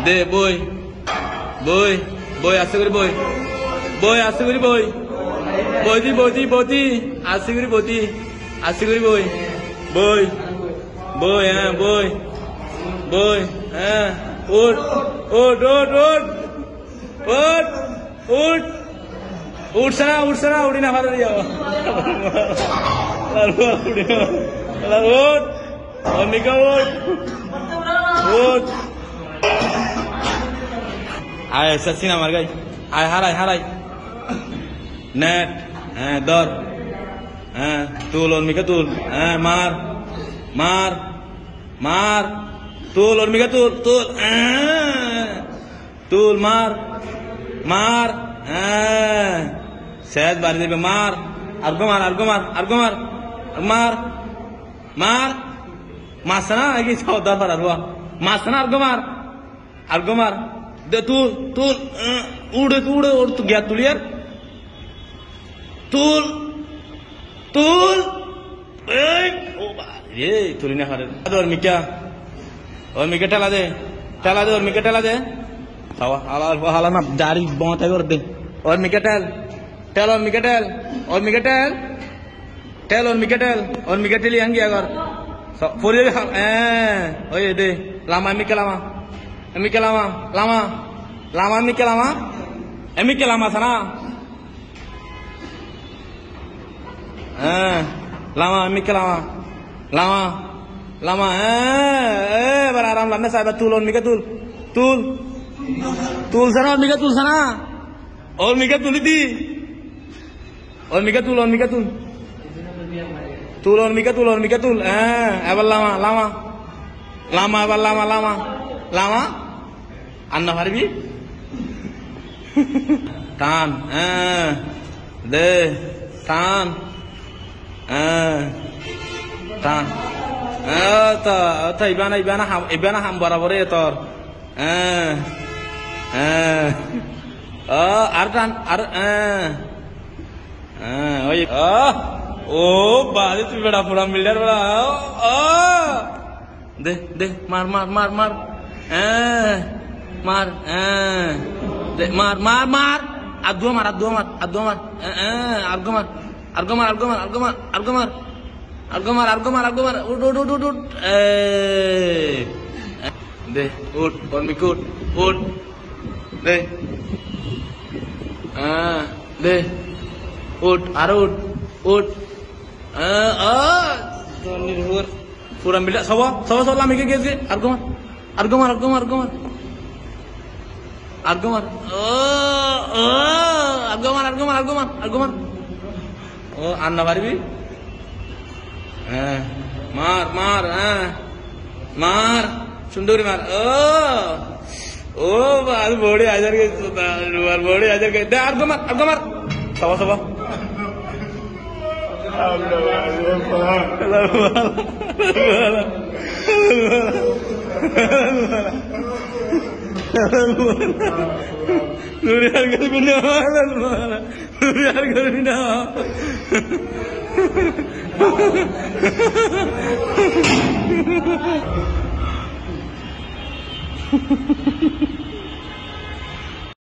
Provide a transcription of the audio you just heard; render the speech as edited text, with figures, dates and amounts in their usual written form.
দে বই বই বই আস্তে করে বই বই আস্তে করে বই বইতি বইতি বইতি আস্তে করে বইতি আস্তে করে বই বই বই হ্যাঁ বই বই হ্যাঁ উঠ উঠ উঠ উঠ উঠ উঠ উঠছে না উঠি না ভালো যাও উঠ অনিকা উঠ উঠ আয় সচিন আমার গাই আয় হারাই নেট হ্যাঁ দর হ্যাঁ তুল অর্মিকা তুল হ্যাঁ মার মার মার তুল অর্মিকা তুল তুল তুল মার মার হ্যাঁ সেদ বাড়ি দেবে মার আর্গো মার আর্গো মার আর্গো মার মার মার মারছে না কি দর পার আর্গো মারছে না আর্গো মার দে তুল তুল উড়ে উড়ে ওর তো গিয়া তুলিয়ার তুল তুল ও রে তুলি না হারে অর্মিকা অর্মিকা ঠেলা দে অর্মিকা ঠেলা দে হালা না দাড়ি বাঁধা করে দে অর্মিকা টেল টেল অর্মিকা টেল অর্মিকা টেল টেল অর্মিকা টেল অর্মিকা টেলি আঙ্গি আগর পরে ওই দে লামা এমিকে লামা এমিকে লামা লামা লামা এমিকে লামা সানা লামা এমিকে লামা লামা লামা এবার আরাম লামে সাহেব তুল অর্মিকা তুল তুল তুল সানা অর্মিকা তুল সানা অর্মিকা তুলি দি অর্মিকা তুল অর্মিকা তুল তুল অর্মিকা তুল অর্মিকা তুল এবার লামা লামা লামা এবার লামা লামা লামা আন্না পারবি টান দে টান টান ইবানা হাম বরাবর তোর আর টান আর ওই ও বাড়ি তুই বেড়া পুরা মিল্লার বেড়া দে দে মার মার মার মার মার দে মার মার মার আদু মার আদু মার আদু মার আর্গো মার আর্গো মার আর্গো মার আর্গো মার আর্গো মার আর্গো মার আর্গো মার আর্গো মার উঠ উঠ উঠ উঠ দে উঠ অর্মিক উঠ উঠ দে দে উঠ আর উঠ উঠ পুরা মিলা সব সব সব লামিকে গেছে আর্গো মার আর্গো মার আর্গো মার আর্গো মার আর্গো মার আর্গো মার আর্গো মার আর্গো মার আর্গো মার ও আন্না পারবি মার মার মার সুন্দরী মার ও আর বড়ি হাজার কে বড়ি হাজার কে দে আর্গো মার সবা সবা Nuriar Galvina, Nuriar Galvina. Ha ha ha.